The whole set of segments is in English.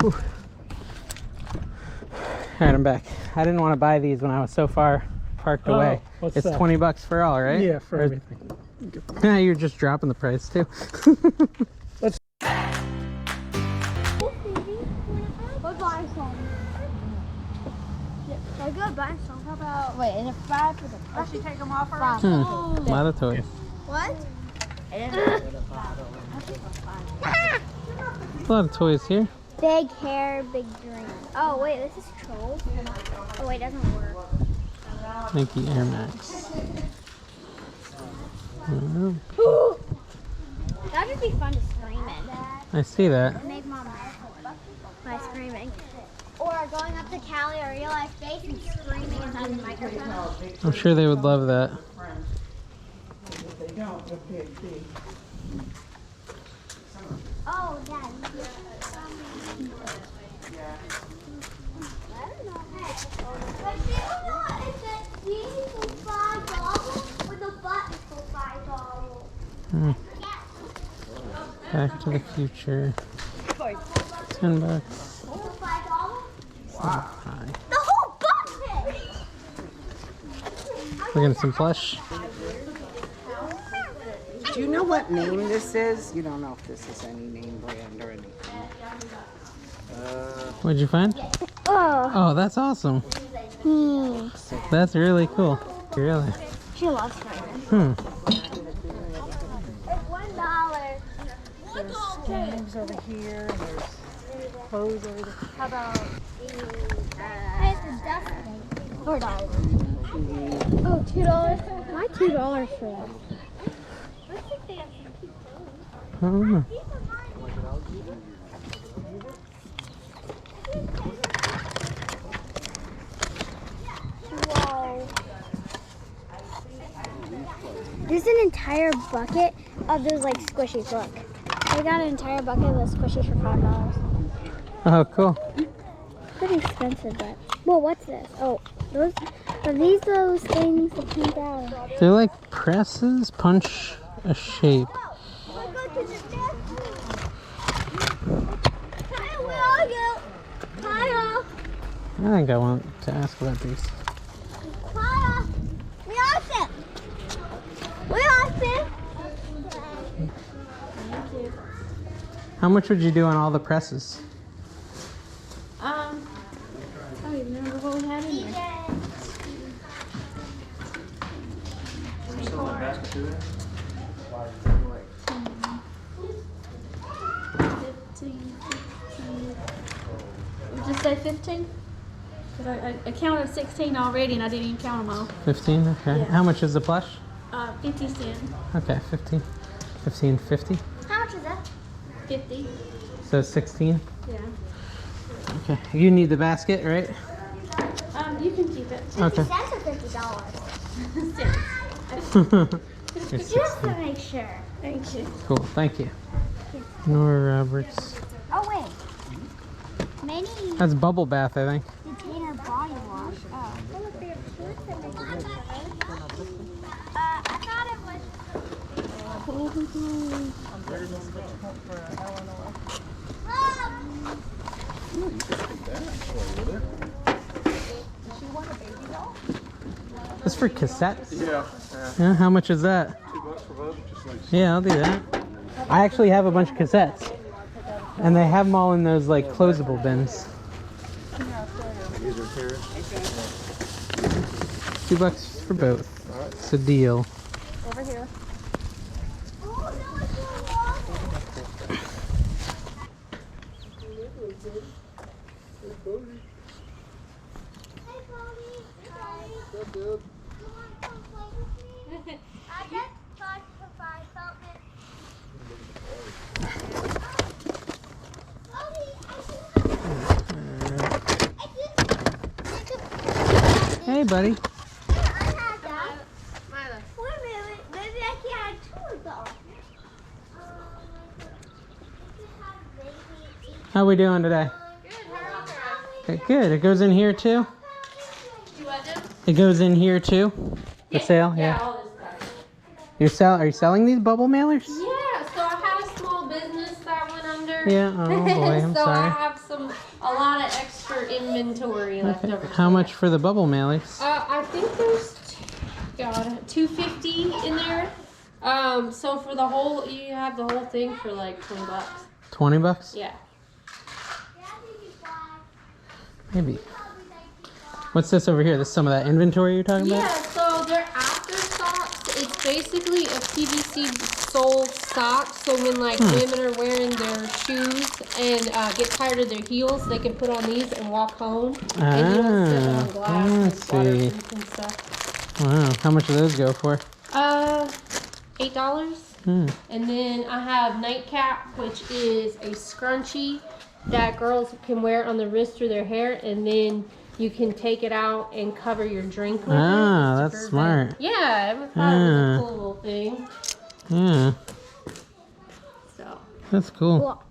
Whew. All right, I'm back. I didn't want to buy these when I was so far parked away. What's It's that? $20 for all, right? Yeah, for everything. Yeah, you're just dropping the price too. Let's. We'll buy some. Yeah, I go buy some. How about? Wait, is it 5 for the? I should take them off already. A lot of toys. What? A lot of toys here. Big hair, big dream. Oh wait, this is Trolls. Oh wait, it doesn't work. Nike Air Max. That would be fun to scream in. I see that. Make mom laugh by screaming. Or going up to Callie or real life face and screaming inside the microphone. I'm sure they would love that. Oh, Dad. I don't know. But you know what? It said these for $5 with the buttons for $5. Hmm. Back to the Future. $10. For $5? Hi. The whole bucket! Looking at some plush. Do you know what name this is? You don't know if this is any name brand or anything. What'd you find? Oh. Oh, that's awesome. That's really cool. Really? She loves Spider-Man. Hmm. It's $1. There's games over here, and there's clothes over there. How about it's a dust thing. $4. Oh, $2? Why $2 for that? Looks like they have some cute clothes. I don't know. These are mine. Whoa. There's an entire bucket of those like squishies. Look. I got an entire bucket of those squishies for $5. Oh, cool. Pretty expensive, but well, what's this? Oh, those are these those things that came out. They're like presses, punch a shape. I think I want to ask about these. How much would you do on all the presses? I don't even remember what we had in there. Would you say 15? Because I counted 16 already and I didn't even count them all. 15? Okay. Yeah. How much is the plush? 50 cents. Okay, 15. 15.50. How much is that? 50. So 16. Yeah. Okay. You need the basket, right? You can keep it. 50 Okay. cents or $50? You're Just to 16. make sure. Thank you. Cool. Thank you. Nora Roberts. Oh wait. Many That's bubble bath, I think. container body wash. Oh. I thought it That's for cassettes. Yeah. Yeah. How much is that? $2 for both. Just like. Yeah, I'll do that. I actually have a bunch of cassettes, and they have them all in those like closable bins. These are here. $2 for both. It's a deal. Over here. I just tried to find something. Hey, buddy. I had that. Wait a minute. Maybe I can have two of those. How we doing today? Okay, good. It goes in here too? It goes in here too? For sale? Yeah. All this stuff. Are you selling these bubble mailers? Yeah, so I had a small business that went under. Yeah. Oh boy, I'm so I sorry. have some some a lot of extra inventory left Okay. over. How much for the bubble mailies? I think there's $2.50 in there. So for the whole, you have the whole thing for like $20. 20 bucks? Yeah. Maybe. What's this over here? This is some of that inventory you're talking Yeah. about? So they're after socks. It's basically a PVC sole sock. So when like women are wearing their shoes and get tired of their heels, they can put on these and walk home. And you don't step on glass I and see. waterproof and stuff. Wow. How much do those go for? $8. And then I have nightcap, which is a scrunchie that girls can wear on the wrist or their hair, and then you can take it out and cover your drink with Ah, it. that's Perfect. smart. Yeah, I thought it was a cool little thing. Yeah, So that's cool.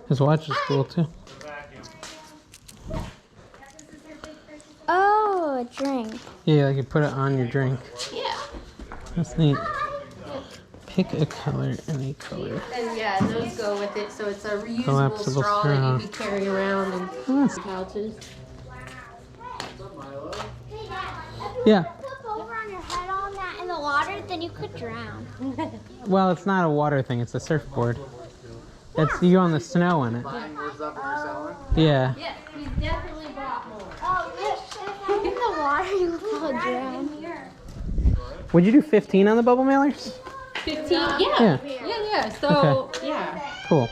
His watch is cool too. Oh, a drink. Yeah, like you put it on your drink. yeah, That's neat. Pick a color, any color. and yeah, those go with it. So it's a reusable Collapsible straw straw. that you can carry around and That's- pouches. Yeah. Flip over on your head on that in the water, then you could drown. Well, it's not a water thing. It's a surfboard. It's you go on the snow in it. Yeah. Yes, we definitely bought more. Oh, if I'm in the water, you would probably drown. Would you do 15 on the bubble mailers? 15? Yeah. Yeah. So yeah. Cool.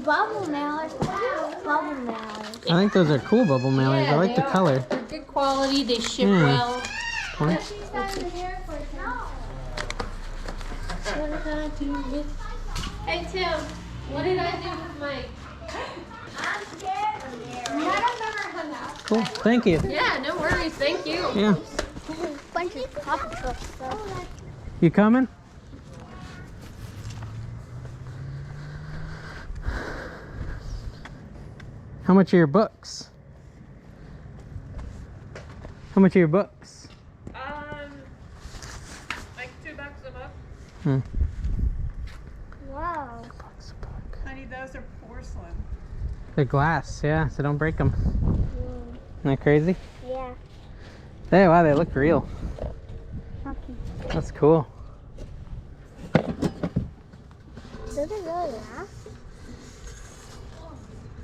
Bubble mailers. Bubble mailers. I think those are cool bubble mailers. I like they the are. color. They're good quality. They ship Yeah. well. Point. What did I do with? Hey Tim, what did I do with my? I'm scared of there. None of them are hung out. Cool. Thank you. Yeah, no worries. Thank you. Yeah. Bunch of coffee cups, though. You coming? How much are your books? How much are your books? Like $2 a book. Hmm. Whoa. Honey, those are porcelain. They're glass, yeah, so don't break them. Isn't that crazy? Yeah. Hey, wow, they look real. That's cool. Do they really last?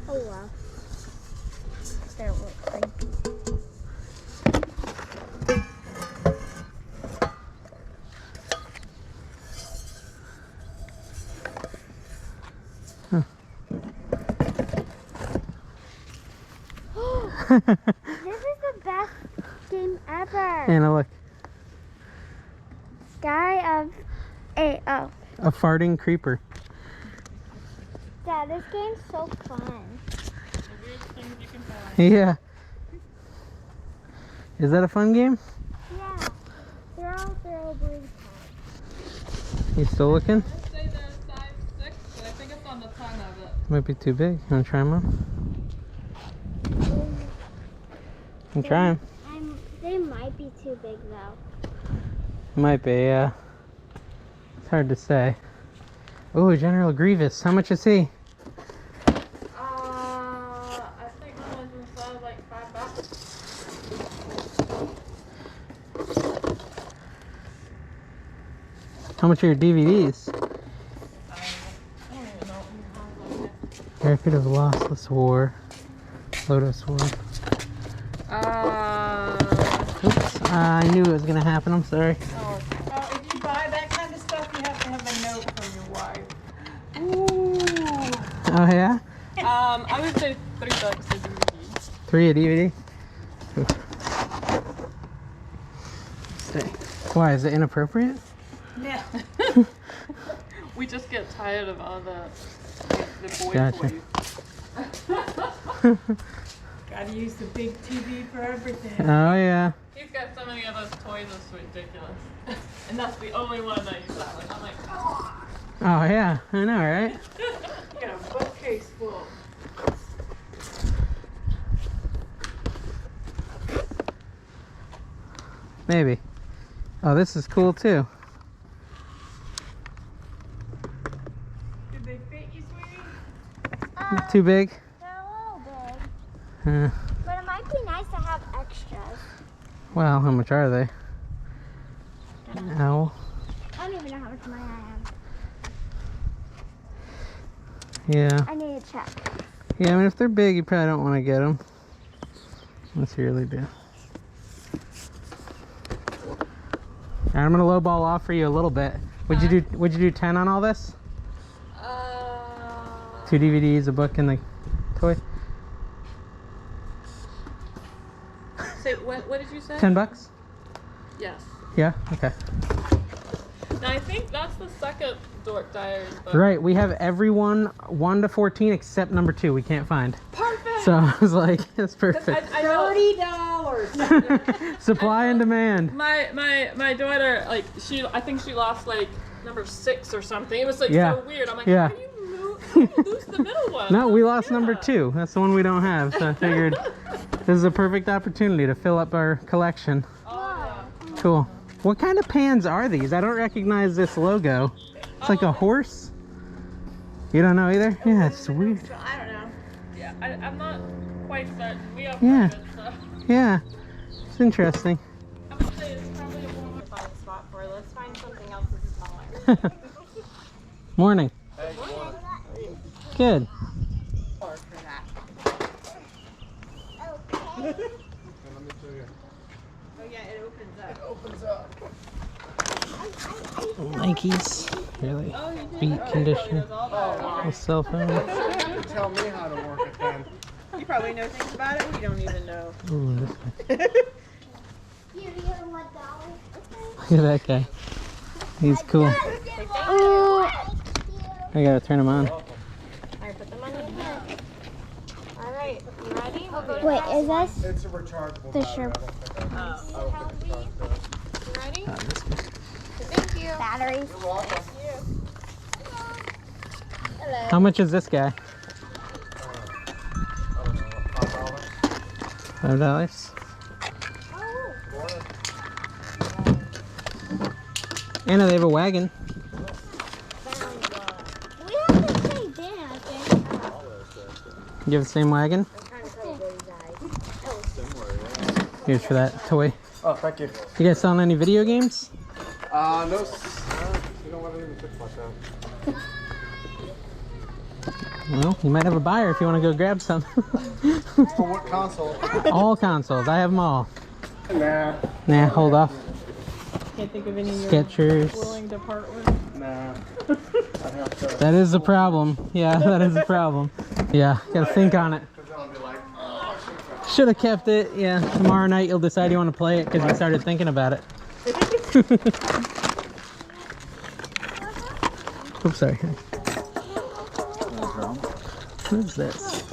Oh, wow. They don't look creepy. This is the best game ever. Anna, look. Sky of A-O. A farting creeper. Dad, this game's so fun. Yeah. Is that a fun game? Yeah. They're all thoroughbred types. You still looking? I'd say they're size 6, but I think it's on the tongue of it. Might be too big. You wanna try them on? You can try them. They might be too big though. Might be, yeah. It's hard to say. Oh, General Grievous. How much is he? I think one was like $5. How much are your DVDs? I don't even know. Record of Lossless War. Lotus War. Oops. I knew it was going to happen. I'm sorry. If you buy that kind of stuff, you have to have a note from your wife. Oh, yeah? I would say $3 a DVD. 3 a DVD? Ooh. Stay. Why? Is it inappropriate? Yeah. We just get tired of all the boy Gotcha. toys. Gotta use the big TV for everything. Oh, yeah. He's got so many of those toys, it's ridiculous. And that's the only one that he's got. I'm like, oh, Oh, yeah. I know, right? you got a bookcase full. Maybe. Oh, this is cool, too. Did they fit you, sweetie? Too big? They're a little But it might be nice to have extras. Well, how much are they? Owl. I don't even know how much money I have. Yeah. I need to check. Yeah, I mean, if they're big, you probably don't want to get them. Unless you really do. Alright, I'm gonna lowball off for you a little bit. Would you do 10 on all this? 2 DVDs, a book, and the toy. Say, what did you say? $10? Yes. Yeah. Okay. Now I think that's the second Dork Diaries book. Right. We have everyone 1 to 14 except number 2. We can't find. Perfect. So I was like, that's perfect. I know. $30. Supply and demand. My daughter, like, I think she lost like number 6 or something. It was like Yeah. so weird. I'm like, Yeah. how do you lose the middle one? No, we lost number 2. That's the one we don't have. So I figured this is a perfect opportunity to fill up our collection. Cool. What kind of pans are these? I don't recognize this logo. It's like a horse. You don't know either? Yeah, it's weird. I don't know. Yeah, I'm not quite certain. We have Yeah. private, so Yeah, it's interesting. I'm gonna say it's probably a warm fine spot for it. Let's find something else that's smaller. Morning. Good. Nikes. Really? Beat condition. A cell phone. Tell me how to work it then. You probably know things about it. We don't even know. Ooh, this guy. You get $1. Look at that guy. He's cool. Ooh. I gotta turn him on. Alright, put the money in here. Alright, you ready? Wait, is this It's a rechargeable the battery. shirt You ready? Oh, this guy. Thank you. batteries? How much is this guy? $5. Anna, they have a wagon. We have the same bin, I think. You have the same wagon? Here's for that toy. Oh, thank you. You guys selling any video games? No, you don't want to even think about that. Well, you might have a buyer if you want to go grab some. For what console? All consoles. I have them all. Nah. Nah, hold off. Can't think of any you're Skechers. willing to part with. Nah. I have to. That is the problem. Yeah, that is the problem. Yeah, gotta think on it. Because then I'll be like, oh, I Should have kept it. Yeah, tomorrow night you'll decide you want to play it because you started thinking about it. Oops, sorry. What is this?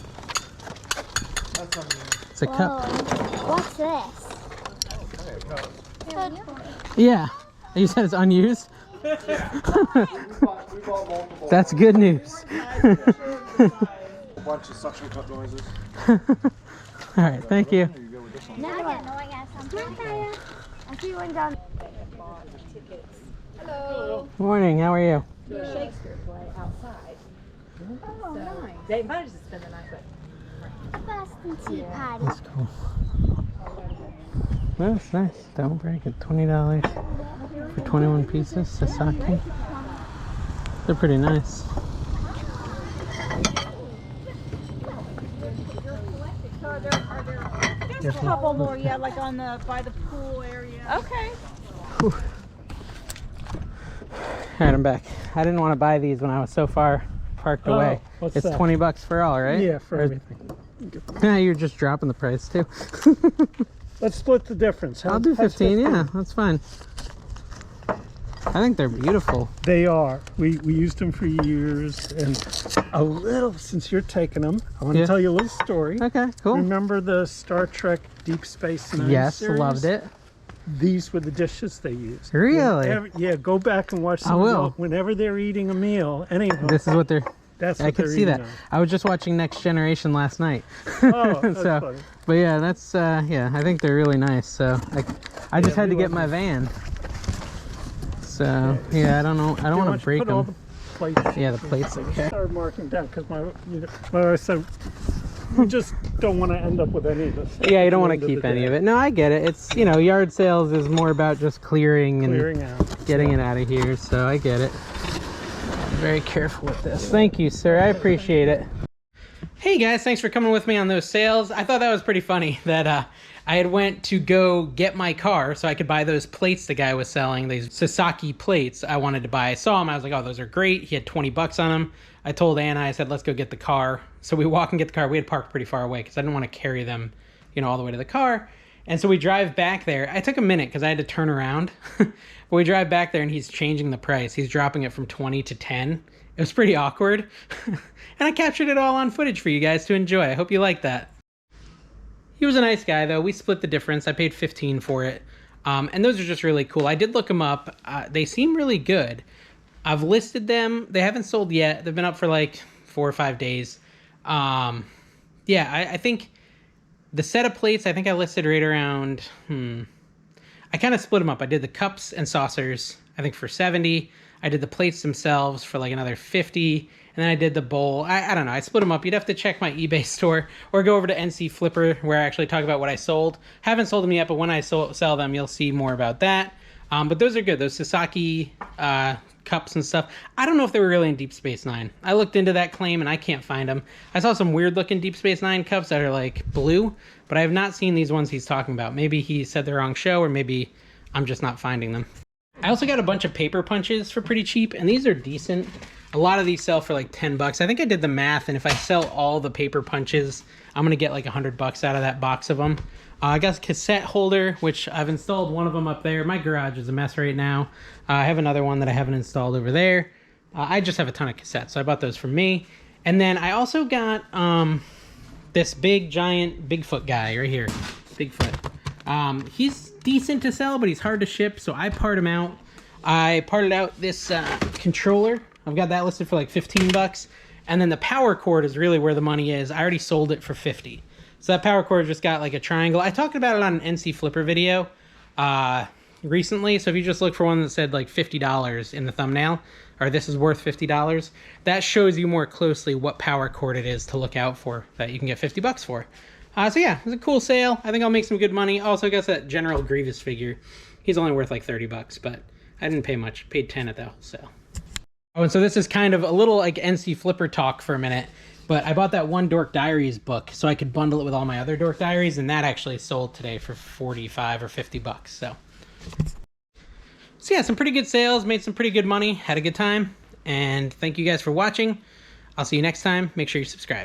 It's a cup. What's this? Yeah. You said it's unused? we bought multiple. That's good news. A bunch of suction cup noises. Alright, thank you. No, I didn't know I got something. I see one down. Morning, how are you? Shakespeare play outside. Oh, nice. They invited us to spend the night, but Boston Tea Party. That's cool. That's nice. Don't break it. $20 for 21 pieces. Sasaki. They're pretty nice. There's a couple more, yeah, like on the by the pool area. Okay. Alright, I'm back. I didn't want to buy these when I was so far parked away. what's It's that? $20 for all, right? Yeah, for Or- everything. Yeah, you're just dropping the price too. Let's split the difference. I'll do 15, yeah, that's fine. I think they're beautiful. They are. We used them for years, and a little, since you're taking them, I want to Yeah. tell you a little story. Okay, cool. Remember the Star Trek Deep Space Nine Yes, series? loved it. These were the dishes they used. Really? Yeah, go back and watch I some of will. those. Whenever they're eating a meal, anyhow, This is what they're. that's what I could they're see that. eating I was just watching Next Generation last night. Oh, that's So, funny. but yeah, that's yeah. I think they're really nice. So I just Yeah, had to we get love my van. So yeah, I don't know. I don't Why want to break you put all them. the plates. Yeah, the plates. I Okay. started marking down because my wife said, You just don't want to end up with any of this. Yeah, you don't want to keep any of it. No, I get it. It's, you know, yard sales is more about just clearing out, getting it out of here. So I get it. I'm very careful with this. Thank you, sir. I appreciate it. Hey guys, thanks for coming with me on those sales. I thought that was pretty funny that I had went to go get my car so I could buy those plates the guy was selling, these Sasaki plates I wanted to buy. I saw them, I was like, oh, those are great. He had 20 bucks on them. I told Anna, I said, let's go get the car. So we walk and get the car. We had parked pretty far away because I didn't want to carry them, you know, all the way to the car. And so we drive back there. I took a minute because I had to turn around. But we drive back there and he's changing the price. He's dropping it from 20 to 10. It was pretty awkward. And I captured it all on footage for you guys to enjoy. I hope you like that. He was a nice guy, though. We split the difference. I paid 15 for it. And those are just really cool. I did look them up. They seem really good. I've listed them. They haven't sold yet. They've been up for like 4 or 5 days. Yeah, I think the set of plates, I think I listed right around, I kind of split them up. I did the cups and saucers, I think for 70. I did the plates themselves for like another 50. And then I did the bowl. I don't know. I split them up. You'd have to check my eBay store or go over to NC Flipper where I actually talk about what I sold. Haven't sold them yet, but when I sell them, you'll see more about that. But those are good. Those Sasaki cups and stuff. I don't know if they were really in Deep Space Nine. I looked into that claim and I can't find them. I saw some weird looking Deep Space Nine cups that are like blue, but I have not seen these ones he's talking about. Maybe he said the wrong show or maybe I'm just not finding them. I also got a bunch of paper punches for pretty cheap and these are decent. A lot of these sell for like 10 bucks. I think I did the math, and if I sell all the paper punches, I'm gonna get like 100 bucks out of that box of them. I got a cassette holder, which I've installed one of them up there. My garage is a mess right now. I have another one that I haven't installed over there. I just have a ton of cassettes, so I bought those for me. And then I also got this big, giant Bigfoot guy right here. Bigfoot. He's decent to sell, but he's hard to ship, so I part him out. I parted out this controller. I've got that listed for like 15 bucks. And then the power cord is really where the money is. I already sold it for 50. So that power cord just got like a triangle. I talked about it on an NC Flipper video recently. So if you just look for one that said like $50 in the thumbnail, or this is worth $50, that shows you more closely what power cord it is to look out for that you can get 50 bucks for. So yeah, it was a cool sale. I think I'll make some good money. Also got that General Grievous figure. He's only worth like 30 bucks, but I didn't pay much. Paid 10 at the wholesale. Oh, and so this is kind of a little like NC Flipper talk for a minute, but I bought that one Dork Diaries book so I could bundle it with all my other Dork Diaries, and that actually sold today for 45 or 50 bucks. So yeah, some pretty good sales, made some pretty good money, had a good time, and thank you guys for watching. I'll see you next time. Make sure you subscribe.